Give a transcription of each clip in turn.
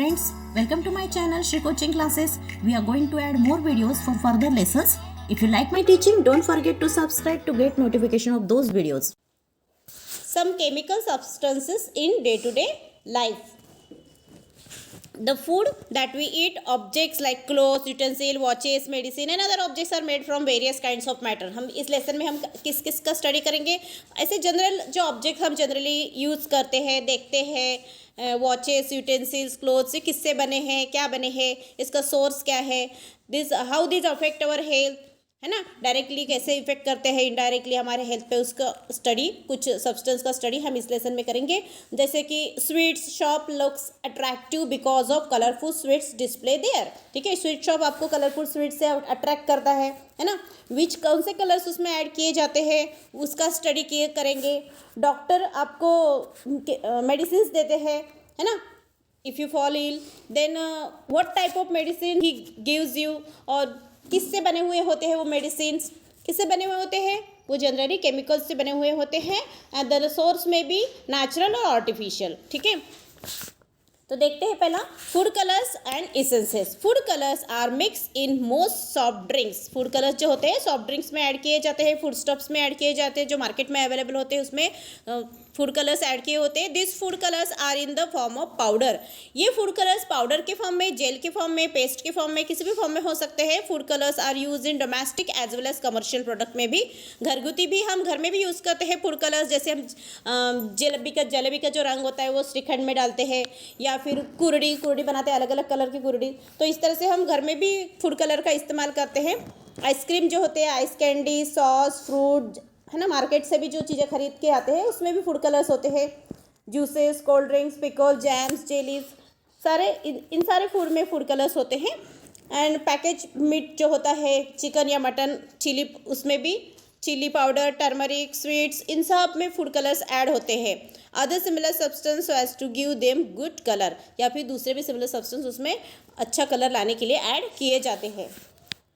Friends, welcome to my channel Shri Coaching Classes. We are going to add more videos for further lessons. If you like my teaching, don't forget to subscribe to get notification of those videos. Some chemical substances in day-to-day life. The food that we eat, objects like clothes, utensil, watches, medicine and other objects are made from various kinds of matter. हम इस lesson में हम किस किस का study करेंगे. ऐसे general जो ऑब्जेक्ट हम जनरली यूज़ करते हैं, देखते हैं, वॉचेस, यूटेंसिल्स, क्लोथ्स, ये किससे बने हैं, क्या बने हैं, इसका सोर्स क्या है, this how this affect our health, है ना, डायरेक्टली कैसे इफेक्ट करते हैं, इनडायरेक्टली हमारे हेल्थ पे, उसका स्टडी, कुछ सब्सटेंस का स्टडी हम इस लेसन में करेंगे. जैसे कि sweets shop looks attractive because of colourful sweets display there. ठीक है, स्वीट शॉप आपको कलरफुल स्वीट्स से अट्रैक्ट करता है ना. विच कौन से कलर्स उसमें ऐड किए जाते हैं उसका स्टडी किए करेंगे. डॉक्टर आपको मेडिसिन देते हैं, है ना. If you fall ill then what type of medicine he gives you, और किससे बने हुए होते हैं वो मेडिसिन्स, किससे बने हुए होते हैं वो जनरली केमिकल्स से बने हुए होते हैं. एंड द सोर्स में भी नेचुरल और आर्टिफिशियल. ठीक है, तो देखते हैं पहला food colours and essences. Food colours are mix in most soft drinks. Food colours जो होते हैं सॉफ्ट ड्रिंक्स में ऐड किए जाते हैं, फूड स्टॉप्स में ऐड किए जाते हैं, जो मार्केट में अवेलेबल होते हैं उसमें फूड कलर्स ऐड किए होते हैं. This food colours are in the form of powder. ये फूड कलर्स पाउडर के फॉर्म में, जेल के फॉर्म में, पेस्ट के फॉर्म में, किसी भी फॉर्म में हो सकते हैं. Food colours are use in domestic as well as commercial product में भी, घरगुती भी, हम घर में भी यूज़ करते हैं फूड कलर्स. जैसे हम जलेबी का जो रंग होता है वो श्रीखंड में डालते हैं, या फिर कुरड़ी बनाते हैं, अलग अलग कलर की कुरड़ी. तो इस तरह से हम घर में भी फूड कलर का इस्तेमाल करते हैं. आइसक्रीम जो होते हैं, आइस कैंडी, सॉस, फ्रूट, है ना, मार्केट से भी जो चीज़ें खरीद के आते हैं उसमें भी फूड कलर्स होते हैं. Juices, cold drinks, pickle, jams, jellies, सारे इन सारे फूड में फूड कलर्स होते हैं. एंड पैकेज मीट जो होता है, चिकन या मटन, चिली, उसमें भी चिली पाउडर, टर्मरिक, स्वीट्स, इन सब में फूड कलर्स ऐड होते हैं. Other similar substance so as to give them good colour, या फिर दूसरे भी सिमिलर सब्सटेंस उसमें अच्छा कलर लाने के लिए ऐड किए जाते हैं.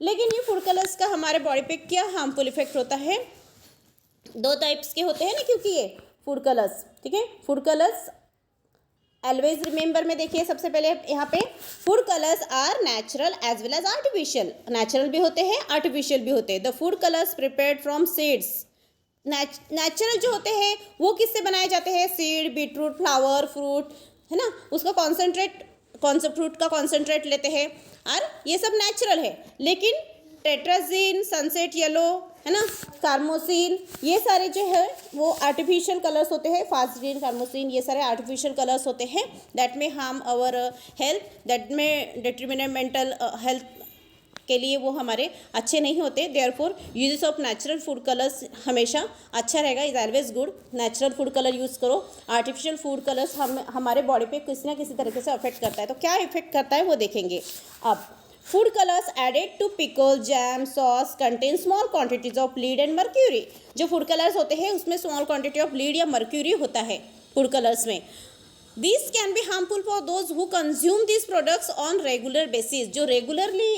लेकिन ये फूड कलर्स का हमारे बॉडी पे क्या हार्मफुल इफेक्ट होता है. दो टाइप्स के होते हैं ना, क्योंकि ये फूड कलर्स, ठीक है, फूड कलर्स ऑलवेज रिमेंबर में देखिए सबसे पहले यहाँ पे food colours are natural as well as artificial. Natural भी होते हैं, आर्टिफिशियल भी होते हैं. The food colours prepared from seeds. Natural जो होते हैं वो किससे बनाए जाते हैं, सीड, बीटरूट, फ्लावर, फ्रूट, है ना, उसका फ्रूट का कॉन्सेंट्रेट लेते हैं, और ये सब नेचुरल है. लेकिन टेट्राजीन, सनसेट येलो, है ना, कार्मोसिन, ये सारे जो है वो आर्टिफिशियल कलर्स होते हैं. फास्टीन, कार्मोसिन, ये सारे आर्टिफिशियल कलर्स होते हैं. दैट में हार्म आवर हेल्थ, दैट में डिटरमिनेट मेंटल हेल्थ के लिए वो हमारे अच्छे नहीं होते. Therefore uses of natural food colours हमेशा अच्छा रहेगा, is always good. Natural food colour use करो. आर्टिफिशियल फूड कलर्स हमारे बॉडी पे किसी ना किसी तरीके से अफेक्ट करता है. तो क्या इफेक्ट करता है वो देखेंगे. अब food colours added to pickle, jam, sauce contain small quantities of lead and mercury. जो फूड कलर्स होते हैं उसमें स्मॉल क्वांटिटी ऑफ लीड या मर्क्यूरी होता है फूड कलर्स में. This can be harmful for those who consume this products on regular basis. जो regularly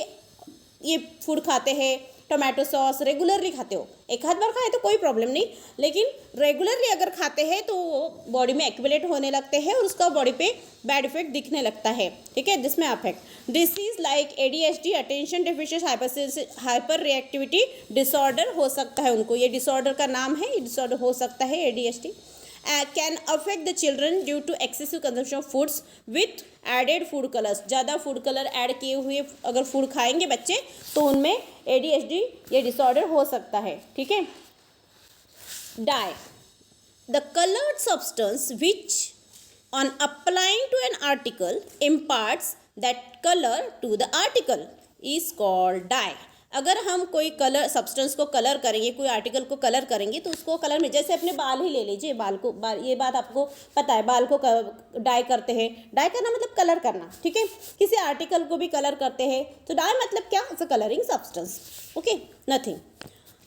ये फूड खाते हैं, टोमेटो सॉस रेगुलरली खाते हो, एक आध बार खाए तो कोई प्रॉब्लम नहीं, लेकिन रेगुलरली अगर खाते हैं तो वो बॉडी में एक्यूमुलेट होने लगते हैं और उसका बॉडी पे बैड इफेक्ट दिखने लगता है. ठीक है, जिसमें affect disease like ADHD, attention deficient hyper reactivity disorder हो सकता है उनको. ये डिसऑर्डर का नाम है, ये डिसऑर्डर हो सकता है ADHD. Can affect the children due to excessive consumption of foods with added food colours. ज़्यादा फूड कलर ऐड किए हुए अगर फूड खाएंगे बच्चे तो उनमें ADHD ये डिसऑर्डर हो सकता है. ठीक है. Dye, the coloured substance which on applying to an article imparts that colour to the article is called dye. अगर हम कोई कलर सब्सटेंस को कलर करेंगे, कोई आर्टिकल को कलर करेंगे तो उसको कलर में, जैसे अपने बाल ही ले लीजिए, ये बात आपको पता है, बाल को डाई करते हैं. डाई करना मतलब कलर करना. ठीक है, किसी आर्टिकल को भी कलर करते हैं तो डाई मतलब क्या, it's a colouring substance. Okay, nothing.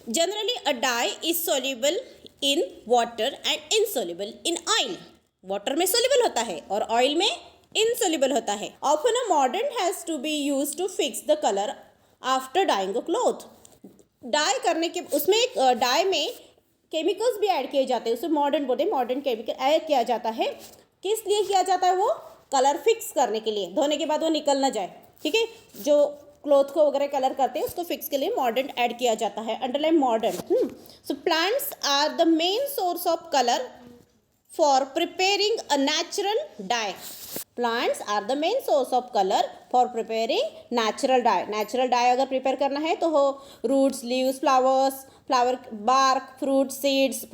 Generally a dye is soluble in water and insoluble in oil. Water में सोल्यूबल होता है और ऑयल में इनसोल्यूबल होता है. Often a mordant has to be use to fix the colour after dyeing a cloth. Dye करने के उसमें एक डाई में केमिकल्स भी ऐड किए जाते हैं, उसे मॉडर्न बोलते हैं, मॉडर्न केमिकल ऐड किया जाता है. किस लिए किया जाता है वो, कलर फिक्स करने के लिए, धोने के बाद वो निकल ना जाए, ठीक है, जो क्लॉथ को वगैरह कलर करते हैं उसको फिक्स के लिए मॉर्डेंट ऐड किया जाता है, underline mordant. So plants are the main source of colour for preparing a natural dye. Plants are the main source of colour for preparing natural dye. Natural dye अगर prepare करना है तो हो roots, leaves, flower bark, fruit, seeds,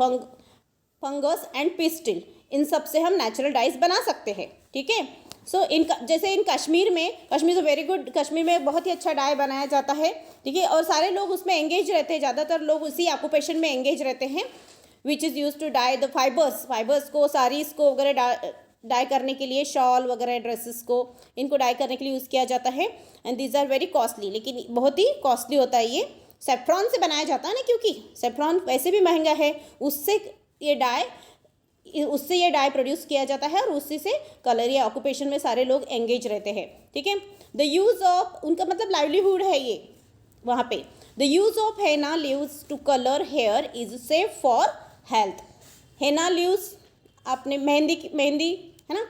fungus and pistil, इन सब से हम natural dies बना सकते हैं, ठीक है। सो जैसे इन कश्मीर तो वेरी गुड, कश्मीर में बहुत ही अच्छा डाई बनाया जाता है, ठीक है, और सारे लोग उसमें एंगेज रहते हैं, ज़्यादातर लोग उसी ऑक्यूपेशन में एंगेज रहते हैं, which is use to dye the fibres को, साड़ीज़ को वगैरह डाई करने के लिए, शॉल वगैरह, ड्रेसेस को, इनको डाई करने के लिए यूज़ किया जाता है। And these are very costly, लेकिन बहुत ही कॉस्टली होता है ये। सेफ्रॉन से बनाया जाता है ना, क्योंकि सेफ्रॉन वैसे भी महंगा है, उससे ये डाई प्रोड्यूस किया जाता है और उसी से कलर या ऑक्यूपेशन में सारे लोग एंगेज रहते हैं, ठीक है। द यूज़ ऑफ, उनका मतलब लाइवलीहुड है ये वहाँ पे। The use of henna leaves to colour hair is safe for health. Henna leaves, आपने मेहंदी है ना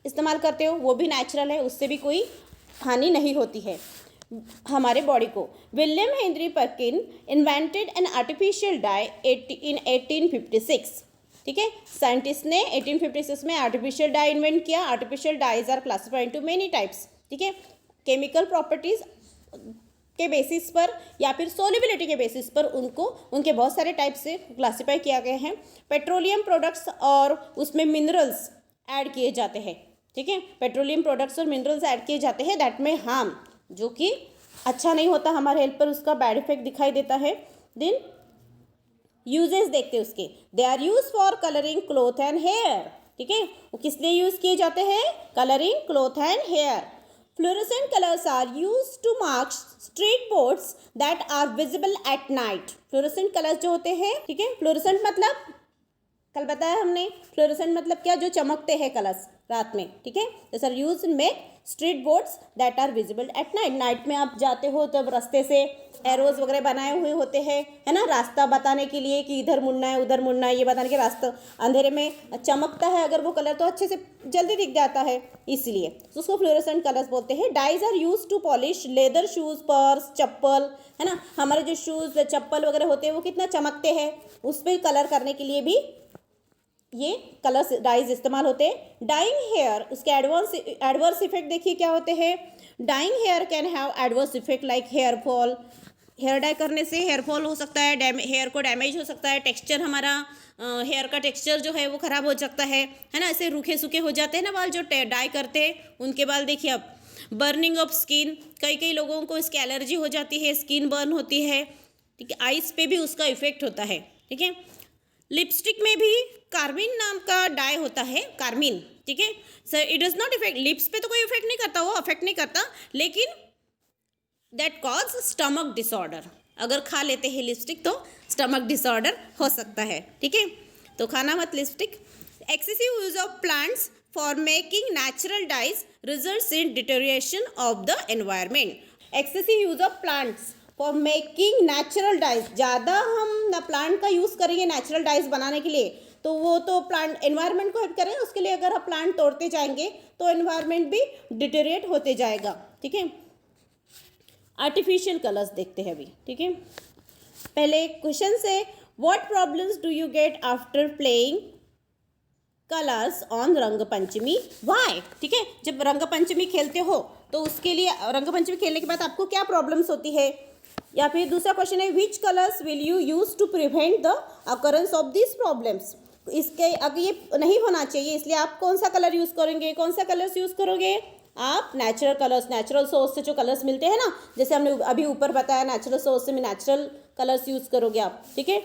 इस्तेमाल करते हो, वो भी नेचुरल है, उससे भी कोई हानि नहीं होती है हमारे बॉडी को। William Henry Perkin invented an artificial dye in 1856, ठीक है। साइंटिस्ट ने 1856 में आर्टिफिशियल डाई इन्वेंट किया। Artificial dyes are classified into many types, ठीक है, केमिकल प्रॉपर्टीज के बेसिस पर या फिर सोलिबिलिटी के बेसिस पर उनको उनके बहुत सारे टाइप से क्लासीफाई किया गया है। पेट्रोलियम प्रोडक्ट्स और उसमें मिनरल्स ऐड किए जाते हैं, ठीक है, पेट्रोलियम प्रोडक्ट्स और मिनरल्स ऐड किए जाते हैं दैट में हार्म, जो कि अच्छा नहीं होता हमारे हेल्थ पर, उसका बैड इफेक्ट दिखाई देता है। देन यूजेस देखते हैं उसके। They are use for colouring cloth and hair, ठीक है, वो किस लिए यूज किए जाते हैं? Colouring cloth and hair. Fluorescent colours are use to mark street boards that are visible at night. Fluorescent colours जो होते हैं, ठीक है, फ्लोरेसेंट मतलब कल बताया हमने, फ्लोरेसेंट मतलब क्या, जो चमकते हैं कलर्स रात में, ठीक है। This are use in make street boards that are visible at night. Night में आप जाते हो तब रास्ते से एरोज वगैरह बनाए हुए होते हैं, है ना, रास्ता बताने के लिए कि इधर मुड़ना है उधर मुड़ना है, ये बताने के रास्ता अंधेरे में चमकता है अगर वो कलर तो अच्छे से जल्दी दिख जाता है, इसलिए तो उसको फ्लोरेसेंट कलर्स बोलते हैं। Dyes are use to polish leather shoes, purse, chappal, है ना, हमारे जो शूज चप्पल वगैरह होते हैं वो कितना चमकते हैं, उस पर कलर करने के लिए भी ये कलर्स डाइज इस्तेमाल होते हैं। डाइंग हेयर, उसके एडवर्स इफेक्ट देखिए क्या होते हैं। Dyeing hair can have adverse effect like hair fall. Hair dye करने से हेयर फॉल हो सकता है, हेयर को डैमेज हो सकता है, टेक्सचर हमारा हेयर का टेक्सचर जो है वो ख़राब हो सकता है ना, ऐसे रूखे सूखे हो जाते हैं ना बाल, जो डाई करते हैं उनके बाल देखिए आप। बर्निंग ऑफ स्किन, कई लोगों को इसकी एलर्जी हो जाती है, स्किन बर्न होती है, ठीक है, आइस पे भी उसका इफेक्ट होता है, ठीक है। लिपस्टिक में भी कार्मिन नाम का डाई होता है, कार्मिन, ठीक है। Sir it does not effect, lips पे तो कोई इफेक्ट नहीं करता, वो अफेक्ट नहीं करता, लेकिन दैट कॉज स्टमक डिसऑर्डर। अगर खा लेते हैं लिपस्टिक तो स्टमक डिसऑर्डर हो सकता है, ठीक है, तो खाना मत lipstick. Excessive use of plants for making natural dyes results in deterioration of the environment. Excessive use of plants for making natural dyes, ज़्यादा हम प्लांट का यूज़ करेंगे नेचुरल डाइज बनाने के लिए तो वो तो प्लांट एनवायरनमेंट को हेल्प करें, उसके लिए अगर आप प्लांट तोड़ते जाएंगे तो एनवायरनमेंट भी डिटेरिएट होते जाएगा, ठीक है। आर्टिफिशियल कलर्स देखते हैं अभी, ठीक है। पहले क्वेश्चन से, what problems do you get after playing colours on Rang Panchami, Y, ठीक है, जब रंग पंचमी खेलते हो तो उसके लिए रंग पंचमी खेलने के बाद आपको क्या प्रॉब्लम्स होती है। या फिर दूसरा क्वेश्चन है, which colours will you use to prevent the occurrence of this problems. इसके अगर ये नहीं होना चाहिए इसलिए आप कौन सा कलर यूज़ करेंगे, कौन सा कलर्स यूज़ करोगे आप? नेचुरल कलर्स, नेचुरल सोर्स से जो कलर्स मिलते हैं ना, जैसे हमने अभी ऊपर बताया नेचुरल सोर्स से नेचुरल कलर्स यूज़ करोगे आप, ठीक है।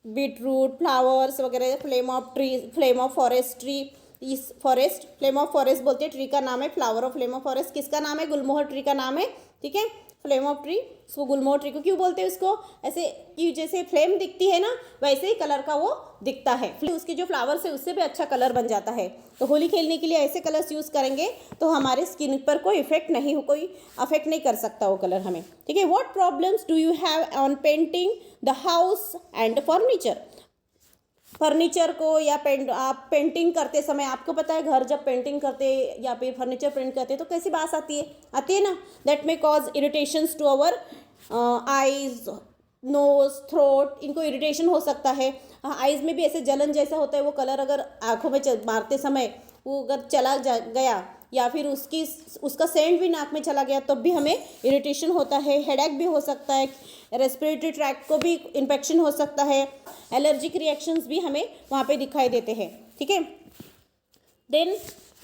बीटरूट, फ्लावर्स वगैरह, फ्लेम ऑफ फॉरेस्ट ट्री, इस फॉरेस्ट, फ्लेम ऑफ फॉरेस्ट बोलते हैं, ट्री का नाम है flower of flame of forest, किसका नाम है? गुलमोहर ट्री का नाम है, ठीक है। फ्लेम ऑफ ट्री, उसको गुलमोहर ट्री को क्यों बोलते हैं? उसको ऐसे कि जैसे फ्लेम दिखती है ना वैसे ही कलर का वो दिखता है, उसके जो फ्लावर्स है उससे भी अच्छा कलर बन जाता है। तो होली खेलने के लिए ऐसे कलर्स यूज़ करेंगे तो हमारे स्किन पर कोई इफेक्ट नहीं हो, कोई अफेक्ट नहीं कर सकता वो कलर हमें, ठीक है। What problems do you have on painting the house and furniture. Furniture को या आप पेंटिंग करते समय, आपको पता है घर जब पेंटिंग करते या फिर फर्नीचर पेंट करते तो कैसी बास आती है ना, that may cause irritations to our eyes, nose, throat, इनको इरिटेशन हो सकता है। आईज में भी ऐसे जलन जैसा होता है, वो कलर अगर आँखों में मारते समय वो अगर चला गया या फिर उसका सेंट भी नाक में चला गया तब भी हमें इरिटेशन होता है, हेडेक भी हो सकता है, रेस्पिरेटरी ट्रैक्ट को भी इन्फेक्शन हो सकता है, एलर्जिक रिएक्शंस भी हमें वहाँ पे दिखाई देते हैं, ठीक है। Then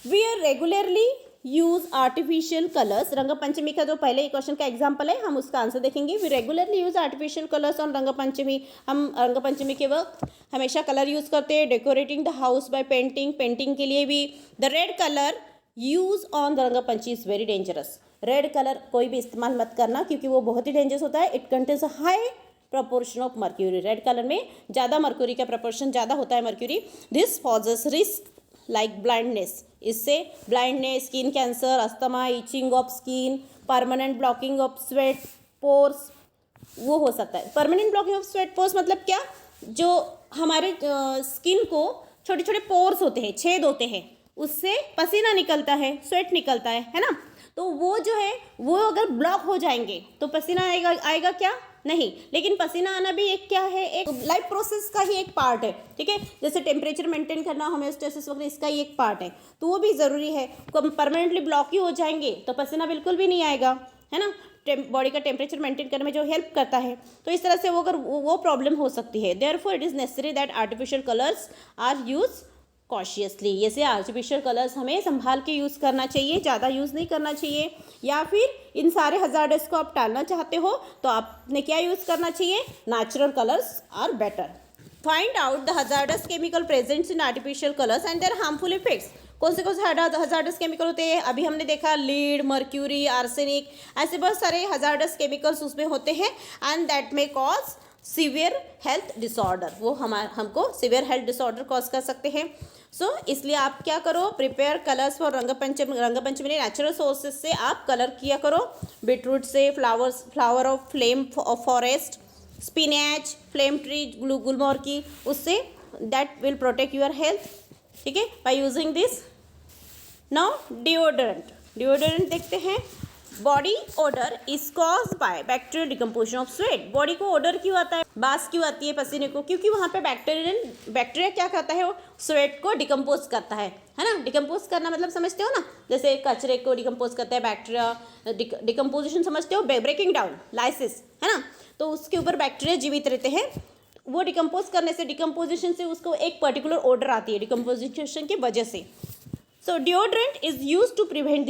we are regularly use artificial colours. Rang Panchami का जो पहले क्वेश्चन का एग्जाम्पल है, हम उसका आंसर देखेंगे। We regularly use artificial colours on Rang Panchami. हम रंग पंचमी के वक्त हमेशा कलर यूज करते हैं। Decorating the house by painting, painting के लिए भी। The red colour use on the Rang Panchami is very dangerous. Red colour कोई भी इस्तेमाल मत करना क्योंकि वो बहुत ही डेंजरस होता है। It contains a high proportion of mercury. Red colour में ज़्यादा मर्क्यूरी का प्रपोर्शन ज़्यादा होता है, mercury. This poses risk like blindness. इससे blindness, skin cancer, asthma, itching of skin, permanent blocking of sweat pores, वो हो सकता है। Permanent blocking of sweat pores मतलब क्या, जो हमारे स्किन को छोटे छोटे पोर्स होते हैं, छेद होते हैं, उससे पसीना निकलता है, स्वेट निकलता है ना। तो वो जो है वो अगर ब्लॉक हो जाएंगे तो पसीना आएगा क्या, नहीं। लेकिन पसीना आना भी एक क्या है, एक लाइफ प्रोसेस का ही एक पार्ट है, ठीक है। जैसे टेम्परेचर मेंटेन करना, होम्योस्टेसिस वगैरह, इसका ही एक पार्ट है, तो वो भी ज़रूरी है। परमानेंटली ब्लॉक ही हो जाएंगे तो पसीना बिल्कुल भी नहीं आएगा, है ना। बॉडी का टेम्परेचर मेंटेन करने में जो हेल्प करता है, तो इस तरह से वो अगर वो प्रॉब्लम हो सकती है। Therefore it is necessary that artificial colours are use cautiously. जैसे आर्टिफिशियल कलर्स हमें संभाल के यूज़ करना चाहिए, ज़्यादा यूज़ नहीं करना चाहिए। या फिर इन सारे हजार्डस को आप टालना चाहते हो तो आपने क्या यूज़ करना चाहिए, natural colours are better. Find out the hazardous chemical presents in artificial colours and their harmful effects. कौन से हजार्डस केमिकल होते हैं, अभी हमने देखा लीड, मर्क्यूरी, आर्सेनिक, ऐसे बहुत सारे हजार्डस केमिकल्स उसमें होते हैं। And that may cause severe health disorder, वो हमको सीवियर हेल्थ डिसऑर्डर कॉज कर सकते हैं। इसलिए आप क्या करो, प्रिपेयर कलर्स फॉर रंग पंचमी नेचुरल सोर्सेज से आप कलर किया करो। बीटरूट से flower of flame of forest, spinach, flame tree, gulmohar, उससे that will protect your health, ठीक है, by using this. Now deodorant देखते हैं। Body odour is cause by bacterial decomposition of sweat. Body को ओडर क्यों आता है, बास क्यों आती है पसीने को, क्योंकि वहाँ पे बैक्टीरिया क्या करता है, वो स्वेट को डिकम्पोज करता है ना। डिकम्पोज करना मतलब समझते हो ना, जैसे कचरे को डिकम्पोज करता है बैक्टीरिया, डिकम्पोजिशन समझते हो, ब्रेकिंग डाउन, लाइसिस, है ना। तो उसके ऊपर बैक्टीरिया जीवित रहते हैं। वो डिकम्पोज करने से, डिकम्पोजिशन से उसको एक पर्टिकुलर ओडर आती है, डिकम्पोजिशन की वजह से। So deodorant is use to prevent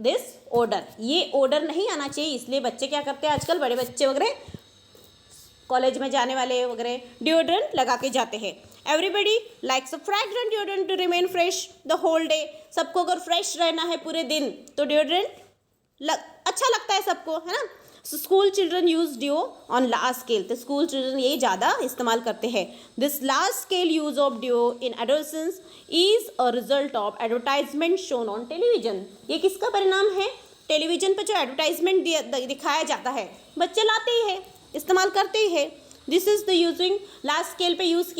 this odour. ये ओडर नहीं आना चाहिए, इसलिए बच्चे क्या करते हैं आजकल, बड़े बच्चे वगैरह, कॉलेज में जाने वाले वगैरह डिओड्रेंट लगा के जाते हैं। Everybody likes a fragrant deodorant to remain fresh the whole day. सबको अगर फ्रेश रहना है पूरे दिन तो डिओड्रेंट अच्छा लगता है सबको, है ना। School children use deo on large scale, तो स्कूल चिल्ड्रन ये ज़्यादा इस्तेमाल करते हैं। This large scale use of deo in adolescence is a result of advertisement shown on television. ये किसका परिणाम है, टेलीविजन पर जो एडवर्टाइजमेंट दिखाया जाता है, बच्चे लाते ही है, इस्तेमाल करते ही है। This is the using large scale पे यूज़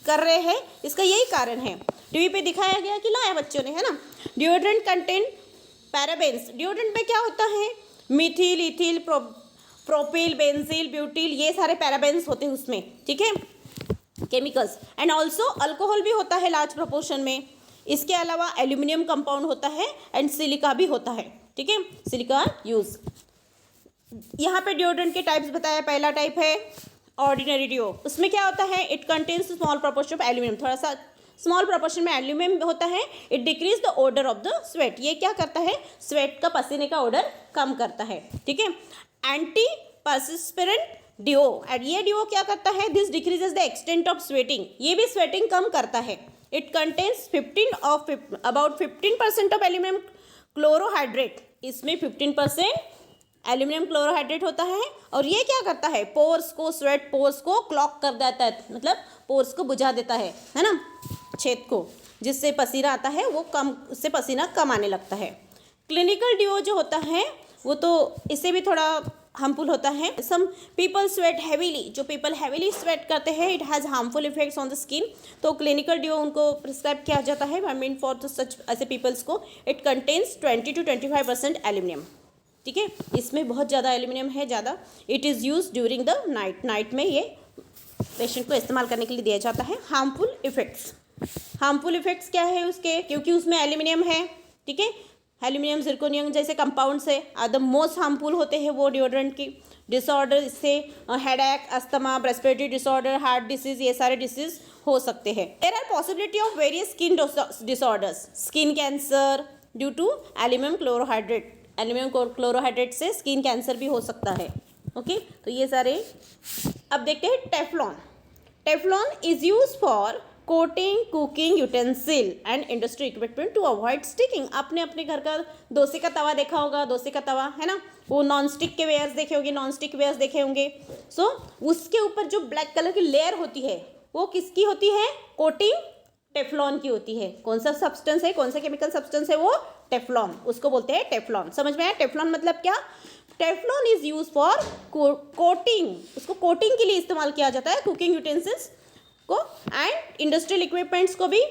कर रहे हैं, इसका यही कारण है। टीवी पे दिखाया गया कि लाया बच्चों ने, है ना। Deodorant content parabens. डिओड्रेंट में क्या होता है, मिथिल, इथिल, प्रोपिल, बेंजील, ब्यूटिल, ये सारे पैराबेन्स होते हैं उसमें, ठीक है, केमिकल्स। एंड ऑल्सो अल्कोहल भी होता है लार्ज प्रोपोर्शन में। इसके अलावा एल्यूमिनियम कंपाउंड होता है एंड सिलिका भी होता है, ठीक है, सिलिका यूज। यहाँ पे डिओड्रेंट के टाइप्स बताया। पहला टाइप है ऑर्डिनरी डिओ। उसमें क्या होता है, it contains small proportion of aluminium, थोड़ा सा स्मॉल प्रोपोर्शन में एल्यूमिनियम होता है। It decrease the order of the sweat. ये क्या करता है, स्वेट का, पसीने का ऑर्डर कम करता है, ठीक है। एंटी पर्सिस्पिरेंट डिओ, एंड ये डिओ क्या करता है, this decreases the extent of sweating. ये भी स्वेटिंग कम करता है। It contains about 15% of aluminium chlorohydrate. इसमें 15% एल्यूमिनियम क्लोरोहाइड्रेट होता है। और ये क्या करता है, पोर्स को, स्वेट पोर्स को क्लॉग कर देता है, मतलब पोर्स को बुझा देता है ना, छेद को, जिससे पसीना आता है वो कम, उससे पसीना कम आने लगता है। क्लिनिकल डिओ जो होता है वो तो इससे भी थोड़ा हार्मफुल होता है। सम पीपल स्वेट हैवीली, जो पीपल हैवीली स्वेट करते हैं, it has harmful effects on the skin. तो क्लिनिकल डिओ उनको प्रिस्क्राइब किया जाता है। आई मीन फॉर सच ऐसे पीपल्स को इट कंटेन्स 20 to 25% एल्यूमिनियम। ठीक है, इसमें बहुत ज़्यादा एल्यूमिनियम है ज़्यादा। It is use during the night, night में ये पेशेंट को इस्तेमाल करने के लिए दिया जाता है। हार्मफुल इफेक्ट्स, हार्मफुल इफेक्ट्स क्या है उसके, क्योंकि उसमें एल्यूमिनियम है। ठीक है, एल्यूमिनियम जिरकोनियम जैसे कंपाउंड्स है द मोस्ट हार्मफुल होते हैं वो डिओड्रेंट की। डिसऑर्डर, इससे headache, asthma, respiratory disorder, heart disease, ये सारे डिसीज हो सकते हैं। There are possibility of various skin disorders, skin cancer due to aluminium chlorohydrate, aluminium chlorohydrate से स्किन कैंसर भी हो सकता है। ओके, तो ये सारे। अब देखते हैं Teflon. Teflon is use for coating cooking utensil and industry equipment to avoid sticking. आपने अपने घर का डोसे का तवा देखा होगा, डोसे का तवा है ना, वो नॉन स्टिक के वेयर्स देखे होंगे, नॉन स्टिक वेयर्स देखे होंगे। सो उसके ऊपर जो ब्लैक कलर की लेयर होती है वो किसकी होती है, कोटिंग टेफ्लॉन की होती है। कौन सा सब्सटेंस है, कौन सा केमिकल सब्सटेंस है वो, टेफ्लॉन, उसको बोलते हैं टेफ्लॉन। समझ में आया टेफ्लॉन मतलब क्या? Teflon is use for coating, उसको कोटिंग के लिए इस्तेमाल किया जाता है, कुकिंग यूटेंसिल्स को एंड इंडस्ट्रियल इक्विपमेंट्स को भी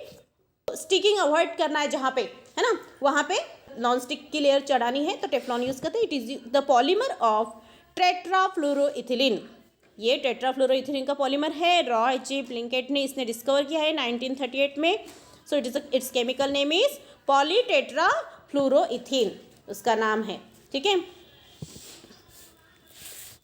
स्टिकिंग अवॉइड करना है जहाँ पे, है ना, वहाँ पे नॉन स्टिक की लेयर चढ़ानी है तो टेफ्लॉन यूज करते हैं। It is the polymer of tetrafluoroethylene, ये टेट्राफ्लोरोइथिलीन का पॉलीमर है। रॉय जी प्लिंकेट ने इसने डिस्कवर किया है 1938 में। So it's chemical name is polytetrafluoroethene, उसका नाम है। ठीक है,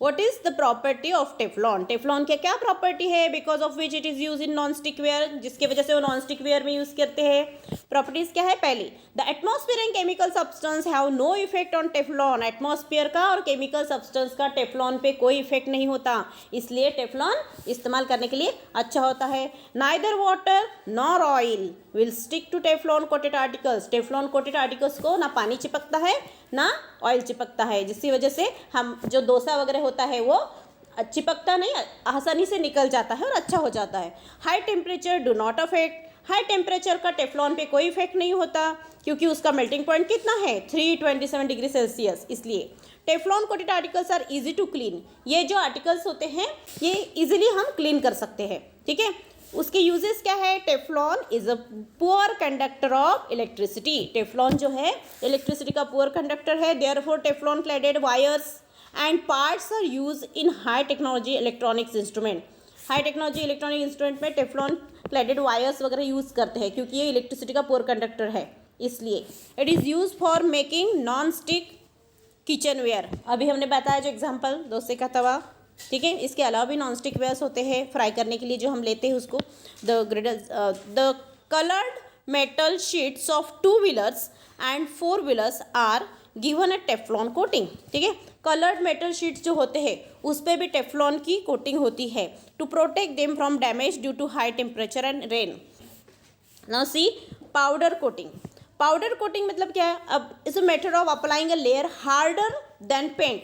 What is the property of Teflon? Teflon के क्या प्रॉपर्टी है? Because of which it is use in non stick ware, जिसके वजह से वो नॉन स्टिक वेयर में यूज़ करते हैं। प्रॉपर्टीज़ क्या है? पहली, the atmosphere and chemical substance have no effect on Teflon. Atmosphere का और केमिकल सब्सटेंस का टेफ्लॉन पे कोई इफेक्ट नहीं होता, इसलिए टेफ्लॉन इस्तेमाल करने के लिए अच्छा होता है। Neither water nor oil will stick to Teflon coated articles. Teflon coated articles को ना पानी चिपकता है ना ऑयल चिपकता है, जिसकी वजह से हम जो डोसा वगैरह होता है वो चिपकता नहीं, आसानी से निकल जाता है और अच्छा हो जाता है। High temperature do not affect, high temperature का टेफ्लॉन पे कोई इफेक्ट नहीं होता क्योंकि उसका मेल्टिंग पॉइंट कितना है 327 डिग्री सेल्सियस। इसलिए Teflon coated articles are easy to clean, ये जो आर्टिकल्स होते हैं ये इजीली हम क्लीन कर सकते हैं। ठीक है, उसके यूजेस क्या है? Teflon is a poor conductor of electricity. Teflon जो है इलेक्ट्रिसिटी का पुअर कंडक्टर है, therefore Teflon cladded wires and parts are use in high technology electronics instrument. High technology electronic instrument में टेफ्लॉन क्लेडेड वायर्स वगैरह use करते हैं क्योंकि ये इलेक्ट्रिसिटी का पुअर कंडक्टर है, इसलिए it is use for making non stick kitchen ware. अभी हमने बताया जो एग्जाम्पल डोसे का तवा। ठीक है, इसके अलावा भी नॉन स्टिक वेयर्स होते हैं फ्राई करने के लिए जो हम लेते हैं उसको। The coloured metal sheets of 2 wheelers and 4 wheelers are given a Teflon coating. ठीक है, कलर्ड मेटल शीट्स जो होते हैं उस पर भी टेफ्लॉन की कोटिंग होती है to protect them from damage due to high temperature and rain. Now see powder coating. Powder coating मतलब क्या है? अब it's a method of applying a layer harder than paint.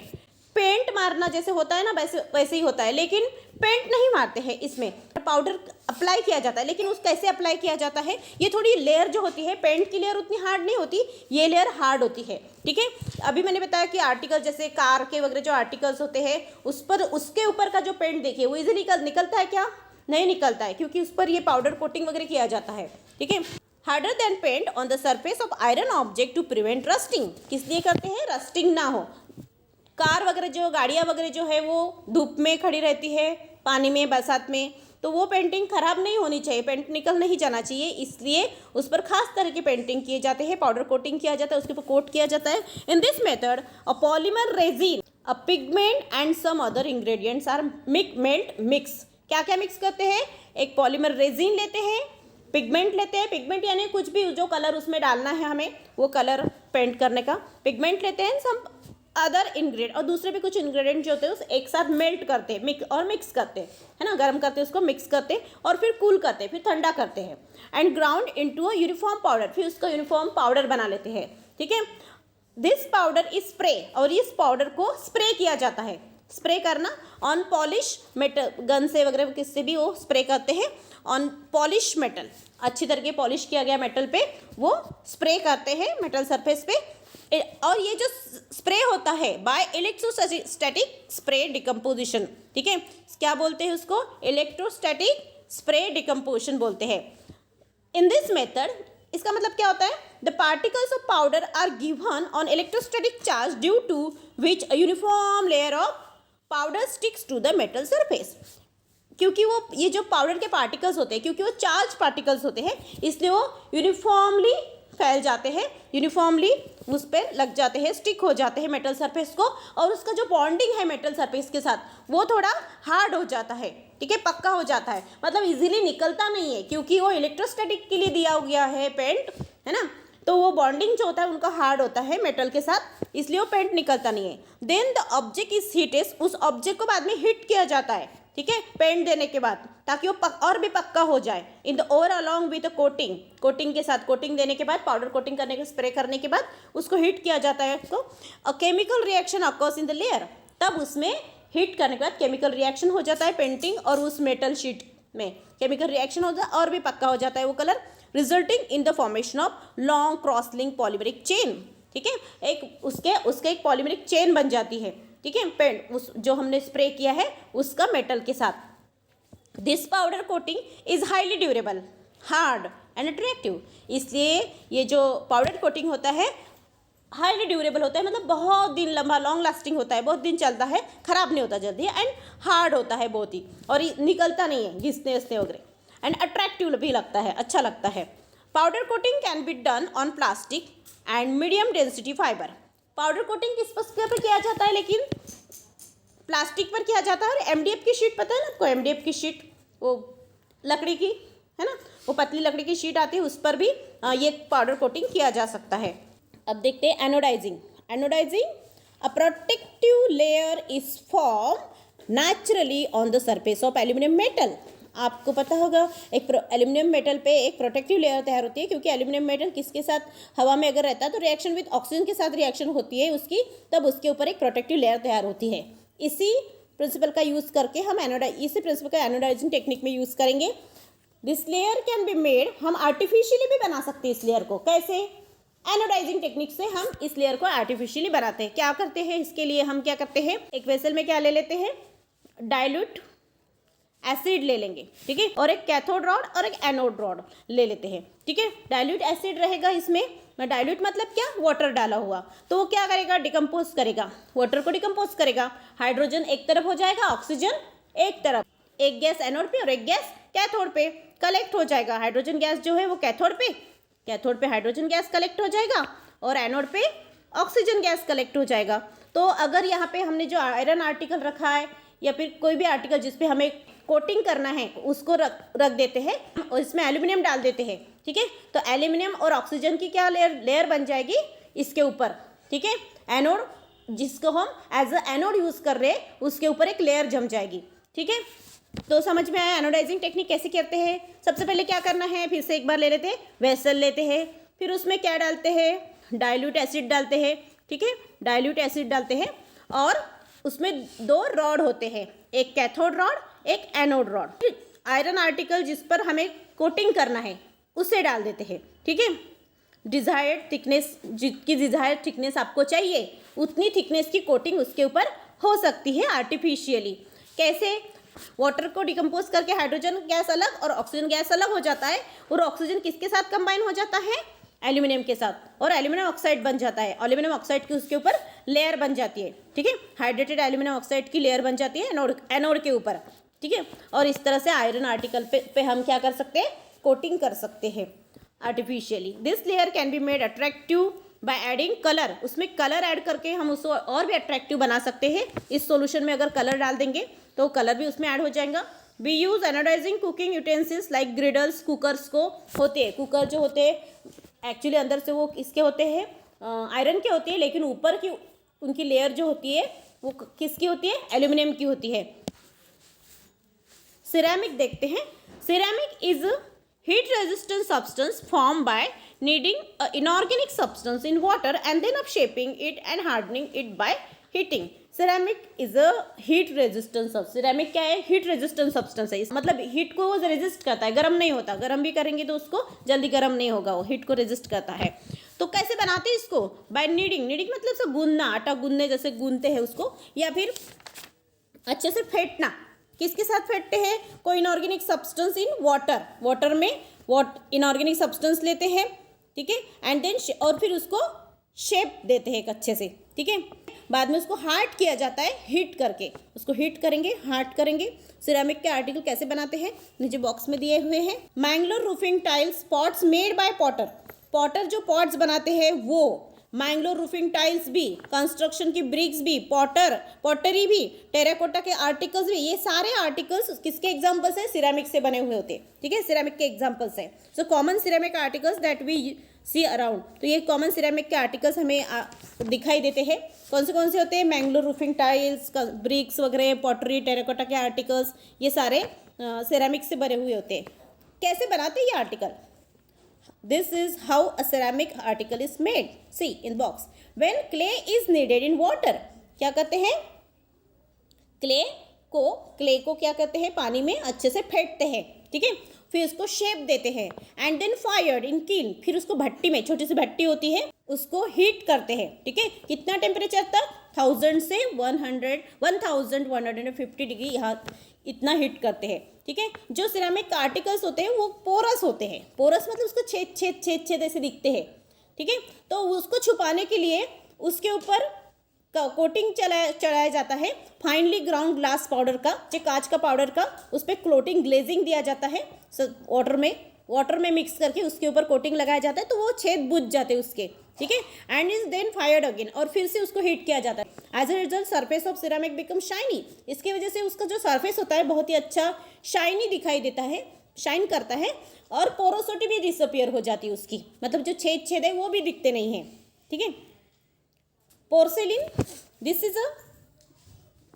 Paint मारना जैसे होता है ना वैसे ही होता है, लेकिन पेंट नहीं मारते हैं इसमें, पाउडर अप्लाई किया जाता है। लेकिन उस कैसे अप्लाई किया जाता है? ये थोड़ी लेयर जो होती है, पेंट की लेयर उतनी हार्ड नहीं होती, ये लेयर हार्ड होती है। ठीक है, अभी मैंने बताया कि आर्टिकल जैसे कार के वगैरह जो आर्टिकल्स होते हैं उस पर उसके ऊपर का जो पेंट देखिए वो इजीली निकलता है क्या? नहीं निकलता है, क्योंकि उस पर ये पाउडर कोटिंग वगैरह किया जाता है। ठीक है, harder than paint on the surface of iron object to prevent rusting. किस लिए करते हैं? रस्टिंग ना हो। कार वगैरह जो गाड़ियाँ वगैरह जो है वो धूप में खड़ी रहती है, पानी में, बरसात में, तो वो पेंटिंग खराब नहीं होनी चाहिए, पेंट निकल नहीं जाना चाहिए, इसलिए उस पर खास तरह की पेंटिंग किए जाते हैं, पाउडर कोटिंग किया जाता है, उसके ऊपर कोट किया जाता है। In this method a polymer resin, a pigment and some other ingredients are mix. क्या क्या मिक्स करते हैं? एक पॉलीमर रेजिन लेते हैं, पिगमेंट लेते हैं, पिगमेंट यानी कुछ भी जो कलर उसमें डालना है हमें, वो कलर पेंट करने का पिगमेंट लेते हैं, सम अदर इंग्रेडिएंट, और दूसरे भी कुछ इंग्रेडिएंट जो होते हैं उस एक साथ मेल्ट करते हैं, मिक्स करते हैं, है ना, गर्म करते हैं उसको, मिक्स करते हैं और फिर कूल करते हैं, फिर ठंडा करते हैं and ground into a uniform powder, फिर उसका यूनिफॉर्म पाउडर बना लेते हैं। ठीक है, दिस पाउडर इज स्प्रे, और इस पाउडर को स्प्रे किया जाता है। स्प्रे करना ऑन पॉलिश मेटल, गन से वगैरह किससे भी वो स्प्रे करते हैं ऑन पॉलिश मेटल, अच्छी तरह के पॉलिश किया गया मेटल पे वो स्प्रे करते हैं मेटल सरफेस पे और ये जो स्प्रे होता है बाय इलेक्ट्रोस्टैटिक स्प्रे डिकम्पोजिशन, ठीक है, क्या बोलते हैं उसको, इलेक्ट्रोस्टैटिक स्प्रे डिकम्पोजिशन बोलते हैं। इन दिस मेथड, इसका मतलब क्या होता है, the particles of powder are given on electrostatic charge due to which a uniform layer of powder sticks to the metal surface. क्योंकि वो ये जो पाउडर के पार्टिकल्स होते हैं, क्योंकि वो चार्ज पार्टिकल्स होते हैं, इसलिए वो यूनिफॉर्मली फैल जाते हैं, यूनिफॉर्मली उस पर लग जाते हैं, स्टिक हो जाते हैं मेटल सरफेस को, और उसका जो बॉन्डिंग है मेटल सरफेस के साथ वो थोड़ा हार्ड हो जाता है, ठीक है, पक्का हो जाता है, मतलब इजीली निकलता नहीं है, क्योंकि वो इलेक्ट्रोस्टैटिक के लिए दिया गया है पेंट, है ना, तो वो बॉन्डिंग जो होता है उनका हार्ड होता है मेटल के साथ, इसलिए वो पेंट निकलता नहीं है। Then the object is heated, उस ऑब्जेक्ट को बाद में हीट किया जाता है, ठीक है, पेंट देने के बाद, ताकि वो और भी पक्का हो जाए। इन द और अलॉन्ग विद कोटिंग, कोटिंग के साथ, कोटिंग देने के बाद, पाउडर कोटिंग करने के, स्प्रे करने के बाद उसको हीट किया जाता है उसको। A chemical reaction occurs in the layer, तब उसमें हीट करने के बाद केमिकल रिएक्शन हो जाता है पेंटिंग और उस मेटल शीट में केमिकल रिएक्शन हो जाता है और भी पक्का हो जाता है वो colour, resulting in the formation of long cross link polymeric chain, ठीक है, एक उसके एक पॉलीमरिक चेन बन जाती है, ठीक है, पेंट उस जो हमने स्प्रे किया है उसका मेटल के साथ। This powder coating is highly durable, hard and attractive, इसलिए ये जो पाउडर कोटिंग होता है हाईली ड्यूरेबल होता है, मतलब बहुत दिन लंबा, लॉन्ग लास्टिंग होता है, बहुत दिन चलता है, खराब नहीं होता जल्दी, एंड हार्ड होता है बहुत ही, और निकलता नहीं है घिसने उसने वगैरह, एंड अट्रैक्टिव भी लगता है, अच्छा लगता है। Powder coating can be done on plastic and medium density fibre, powder coating किस पर किया जाता है, लेकिन प्लास्टिक पर किया जाता है, और एमडीएफ की शीट पता है ना आपको, एमडीएफ की शीट, वो लकड़ी की, है ना, वो पतली लकड़ी की शीट आती है, उस पर भी ये पाउडर कोटिंग किया जा सकता है। अब देखते हैं anodizing. Anodizing, a protective layer is form naturally on the surface of aluminium metal. आपको पता होगा एक एल्यूमिनियम मेटल पे एक प्रोटेक्टिव लेयर तैयार होती है, क्योंकि एल्यूमिनियम मेटल किसके साथ, हवा में अगर रहता है तो रिएक्शन विद ऑक्सीजन के साथ रिएक्शन होती है उसकी, तब उसके ऊपर एक प्रोटेक्टिव लेयर तैयार होती है। इसी प्रिंसिपल का यूज़ करके हम इसी प्रिंसिपल का एनोडाइजिंग टेक्निक में यूज़ करेंगे। This layer can be made, हम आर्टिफिशियली भी बना सकते हैं इस लेयर को, कैसे, एनोडाइजिंग टेक्निक से हम इस लेयर को आर्टिफिशियली बनाते हैं। क्या करते हैं इसके लिए, हम क्या करते हैं, एक वेसल में क्या ले लेते हैं, डाइल्यूट एसिड ले लेंगे, ठीक है, और एक कैथोड रॉड और एक एनोड रॉड ले लेते हैं, ठीक है। डाइल्यूट एसिड रहेगा इसमें, डाइल्यूट मतलब क्या, वाटर डाला हुआ, तो वो क्या करेगा, डिकम्पोज करेगा, वाटर को डिकम्पोज करेगा, हाइड्रोजन एक तरफ हो जाएगा, ऑक्सीजन एक तरफ, एक गैस एनोड पे और एक गैस कैथोड पे कलेक्ट हो जाएगा। हाइड्रोजन गैस जो है वो कैथोड पे हाइड्रोजन गैस कलेक्ट हो जाएगा, और एनोड पे ऑक्सीजन गैस कलेक्ट हो जाएगा। तो अगर यहाँ पे हमने जो आयरन आर्टिकल रखा है, या फिर कोई भी आर्टिकल जिसपे हमें कोटिंग करना है, उसको रख देते हैं और इसमें एल्यूमिनियम डाल देते हैं, ठीक है, तो एल्यूमिनियम और ऑक्सीजन की क्या लेयर बन जाएगी इसके ऊपर, ठीक है, एनोड जिसको हम एज अ एनोड यूज़ कर रहे हैं उसके ऊपर एक लेयर जम जाएगी, ठीक है। तो समझ में आया एनोडाइजिंग टेक्निक कैसे करते हैं। सबसे पहले क्या करना है, फिर से एक बार ले लेते हैं, वेसल लेते हैं, फिर उसमें क्या डालते हैं, डाइल्यूट एसिड डालते हैं, ठीक है, डाइल्यूट एसिड डालते हैं, और उसमें दो रॉड होते हैं, एक कैथोड रॉड, एक एनोड रॉड। आयरन आर्टिकल जिस पर हमें कोटिंग करना है उसे डाल देते हैं, ठीक है। डिज़ायर्ड थिकनेस, जितकी डिज़ायर्ड थिकनेस आपको चाहिए उतनी थिकनेस की कोटिंग उसके ऊपर हो सकती है आर्टिफिशियली। कैसे, वाटर को डिकम्पोज करके हाइड्रोजन गैस अलग और ऑक्सीजन गैस अलग हो जाता है, और ऑक्सीजन किसके साथ कंबाइन हो जाता है, एल्यूमिनियम के साथ, और एल्यूमिनियम ऑक्साइड बन जाता है, एल्यूमिनियम ऑक्साइड की उसके ऊपर लेयर बन जाती है, ठीक है, हाइड्रेटेड एल्यूमिनियम ऑक्साइड की लेयर बन जाती है एनोड के ऊपर, ठीक है। और इस तरह से आयरन आर्टिकल पे हम क्या कर सकते हैं, कोटिंग कर सकते हैं artificially. This layer can be made attractive by adding colour, उसमें कलर ऐड करके हम उसको और भी अट्रैक्टिव बना सकते हैं। इस सॉल्यूशन में अगर कलर डाल देंगे तो कलर भी उसमें ऐड हो जाएगा। We use anodizing cooking utensils like griddles, cookers को होते हैं, कुकर जो होते हैं एक्चुअली अंदर से वो किसके होते हैं, आयरन के होते हैं, लेकिन ऊपर की उनकी लेयर जो होती है वो किसकी होती है, एल्यूमिनियम की होती है। सिरेमिक देखते हैं। Ceramic is heat resistant substance formed by kneading a inorganic substance in water and then shaping it and hardening it by heating. Ceramic is a heat resistant substance. Ceramic क्या है, heat resistant substance है, इस मतलब heat को वो resist करता है, गर्म नहीं होता, गर्म भी करेंगे तो उसको जल्दी गर्म नहीं होगा, वो हीट को रेजिस्ट करता है। तो कैसे बनाते हैं इसको? बाय नीडिंग, नीडिंग मतलब से गूंदना, आटा गूंदने जैसे गूंदते हैं उसको, या फिर अच्छे से फेंटना। किसके साथ फेंटते हैं? कोई inorganic substance in water, water में इनऑर्गेनिक सब्सटेंस लेते हैं, ठीक है, एंड देन और फिर उसको शेप देते हैं एक अच्छे से, ठीक है। बाद में उसको हार्ड किया जाता है हीट करके, उसको हीट करेंगे, हार्ड करेंगे। सिरेमिक के आर्टिकल कैसे बनाते हैं नीचे बॉक्स में दिए हुए हैं। Mangalore roofing tiles pots made by Potter, Potter जो पॉट्स बनाते हैं वो, मैंगलोर रूफिंग टाइल्स भी, कंस्ट्रक्शन की ब्रिक्स भी, पॉटरी भी, टेराकोटा के आर्टिकल्स भी, ये सारे आर्टिकल्स किसके एग्जांपल्स है? सिरेमिक से बने हुए होते हैं, ठीक है, सिरेमिक के एग्जांपल्स है। So common ceramic articles that we see around, तो ये कॉमन सिरेमिक के आर्टिकल्स हमें दिखाई देते हैं। कौन से होते हैं? मैंगलोर रूफिंग टाइल्स, ब्रिक्स वगैरह, पॉटरी, टेराकोटा के आर्टिकल्स, ये सारे सिरेमिक से बने हुए होते हैं। कैसे बनाते हैं ये article? This is how a ceramic article is made. See in box. When clay is kneaded in water, क्या करते हैं? क्ले को क्या करते हैं? पानी में अच्छे से फेंटते हैं, ठीक है, फिर उसको शेप देते हैं, एंड देन फायर्ड इन कील, फिर उसको भट्टी में, छोटी सी भट्टी होती है, उसको हीट करते हैं, ठीक है। कितना टेम्परेचर तक? 1000 से 1150 डिग्री, यहाँ इतना हीट करते हैं, ठीक है। जो सिरेमिक आर्टिकल्स होते हैं वो पोरस होते हैं, पोरस मतलब उसको छेद ऐसे दिखते हैं, ठीक है। तो उसको छुपाने के लिए उसके ऊपर कोटिंग चढ़ाया जाता है, फाइनली ग्राउंड ग्लास पाउडर का, जो कांच का पाउडर का, उस पर क्लोटिंग ग्लेजिंग दिया जाता है, वाटर में मिक्स करके उसके ऊपर कोटिंग लगाया जाता है, तो वो छेद बुझ जाते हैं उसके, ठीक है, and is then fired again, और फिर से उसको हीट किया जाता है। As a result surface of ceramic become shiny, इसकी वजह से उसका जो सरफेस होता है बहुत ही अच्छा शाइनी दिखाई देता है, शाइन करता है, और पोरोसिटी भी डिसअपियर हो जाती है उसकी, मतलब जो छेद है वो भी दिखते नहीं है, ठीक है। Porcelain, this is a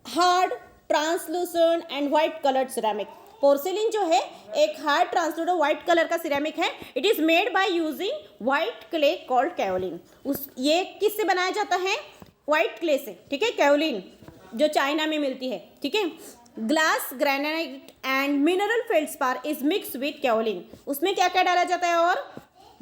hard translucent and white coloured ceramic. Porcelain जो है एक हार्ड ट्रांसलूसेंट व्हाइट कलर का सिरेमिक है। It is made by using white clay called kaolin. ये किससे बनाया जाता है? व्हाइट क्ले से, ठीक है, कैओलिन जो चाइना में मिलती है, ठीक है। Glass granite and mineral feldspar is mix with kaolin, उसमें क्या क्या डाला जाता है? और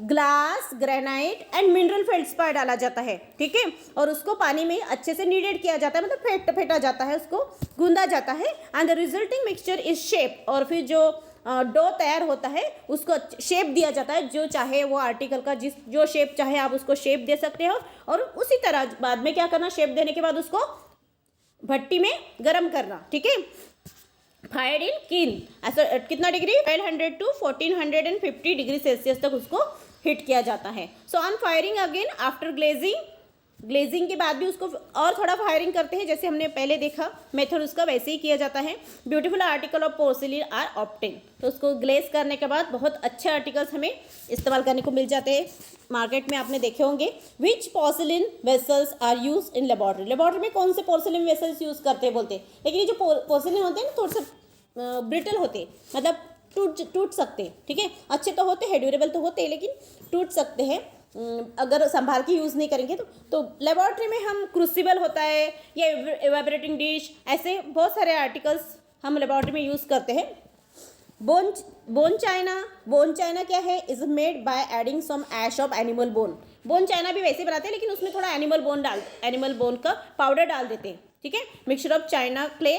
glass granite and mineral feldspar डाला जाता है, ठीक है, और उसको पानी में अच्छे से नीडेड किया जाता है, मतलब फेंटा जाता है, उसको गूंदा जाता है, and the resulting mixture is shape, और फिर जो डो तैयार होता है उसको शेप दिया जाता है, जो चाहे वो आर्टिकल का जो शेप चाहे आप उसको शेप दे सकते हो, और उसी तरह बाद में क्या करना? शेप देने के बाद उसको भट्टी में गर्म करना, ठीक है, फायर्ड इन कील, ऐसा कितना डिग्री? 1200 टू 1450 डिग्री सेल्सियस तक उसको हीट किया जाता है। So on firing again after glazing के बाद भी उसको और थोड़ा फायरिंग करते हैं, जैसे हमने पहले देखा मेथड उसका वैसे ही किया जाता है। Beautiful article of porcelain are obtain, तो उसको ग्लेज करने के बाद बहुत अच्छे आर्टिकल्स हमें इस्तेमाल करने को मिल जाते हैं। मार्केट में आपने देखे होंगे। Which porcelain vessels are use in laboratory, laboratory में कौन से पोर्सिलिन वेसल्स यूज करते हैं बोलते हैं, लेकिन ये जो पोर्सिलिन होते हैं ना थोड़े से ब्रिटल होते, मतलब टूट सकते हैं, ठीक है, अच्छे तो होते हैं, ड्यूरेबल तो होते हैं, लेकिन टूट सकते हैं अगर संभाल के यूज़ नहीं करेंगे तो लेबोरेटरी में हम क्रूसिबल होता है या एवेपोरेटिंग डिश, ऐसे बहुत सारे आर्टिकल्स हम लेबोरेटरी में यूज़ करते हैं। बोन चाइना क्या है? Is made by adding some ash of animal bone china भी वैसे बनाते हैं, लेकिन उसमें थोड़ा एनिमल बोन का पाउडर डाल देते हैं, ठीक है। मिक्सचर ऑफ चाइना क्ले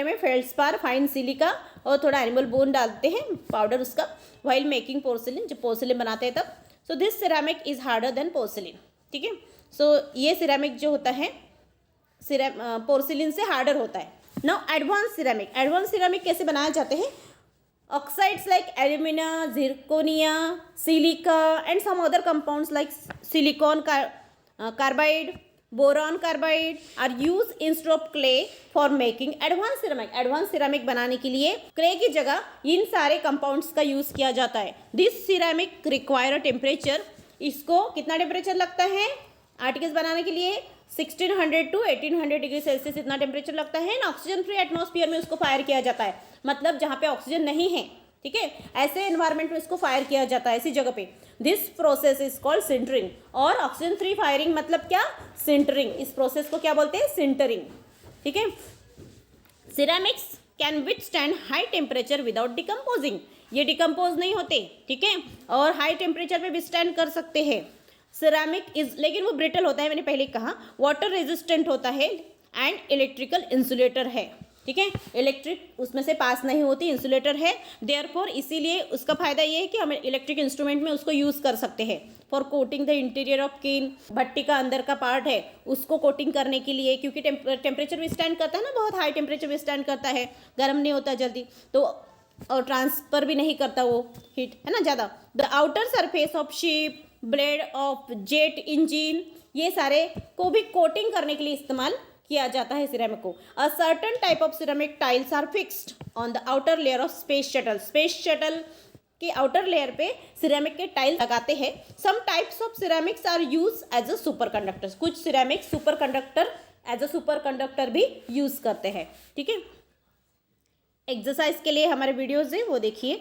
में फेल्डस्पार, फाइन सिलिका और थोड़ा एनिमल बोन डालते हैं पाउडर उसका, वाइल मेकिंग पोर्सिलिन, जब पोर्सिलिन बनाते हैं तब। So this ceramic is harder than porcelain, ठीक है। सो ये सिरेमिक जो होता है पोर्सिलिन से हार्डर होता है। नाउ एडवांस सिरेमिक कैसे बनाए जाते हैं? Oxides like alumina, zirconia, silica and some other compounds like silicon carbide, boron carbide are use instead of clay for making advance ceramic बनाने के लिए क्ले की जगह इन सारे कंपाउंड्स का यूज किया जाता है। This ceramic require a temperature, इसको कितना टेम्परेचर लगता है आर्टिकल्स बनाने के लिए? 1600 टू 1800 डिग्री सेल्सियस इतना टेम्परेचर लगता है। ऑक्सीजन फ्री एटमॉस्फेयर में उसको फायर किया जाता है, मतलब जहाँ पे ऑक्सीजन नहीं है, ठीक है, ऐसे एनवायरनमेंट में इसको फायर किया जाता है, ऐसी जगह पे। This process is called sintering, और ऑक्सीजन फ्री फायरिंग मतलब क्या? सिंटरिंग। इस प्रोसेस को क्या बोलते हैं? सिंटरिंग, ठीक है। Ceramics can withstand high temperature without decomposing, ये डिकम्पोज नहीं होते, ठीक है, और हाई टेम्परेचर पे विथस्टैंड कर सकते हैं। सिरामिक इज, लेकिन वो ब्रिटल होता है, मैंने पहले कहा, वाटर रेजिस्टेंट होता है एंड इलेक्ट्रिकल इंसुलेटर है, ठीक है, इलेक्ट्रिक उसमें से पास नहीं होती, इंसुलेटर है, देयरफॉर इसीलिए उसका फायदा ये है कि हम इलेक्ट्रिक इंस्ट्रूमेंट में उसको यूज़ कर सकते हैं for coating the interior of can. भट्टी का अंदर का पार्ट है उसको कोटिंग करने के लिए, क्योंकि टेम्परेचर भी स्टैंड करता है ना, बहुत हाई टेम्परेचर भी स्टैंड करता है, गर्म नहीं होता जल्दी, तो और ट्रांसफर भी नहीं करता वो हीट, है ना ज़्यादा। The outer surface of ship, blade of jet engine, ये सारे को भी कोटिंग करने के लिए इस्तेमाल किया जाता है सिरेमिक को। A certain type of ceramic tiles are fixed on the outer layer of space shuttle, space shuttle के आउटर लेयर पे सिरेमिक के टाइल लगाते हैं। Some types of ceramics are use as a super conductor, कुछ ceramic super conductor as a super conductor भी use करते हैं, ठीक है। एक्सरसाइज के लिए हमारे वीडियोज है वो देखिए।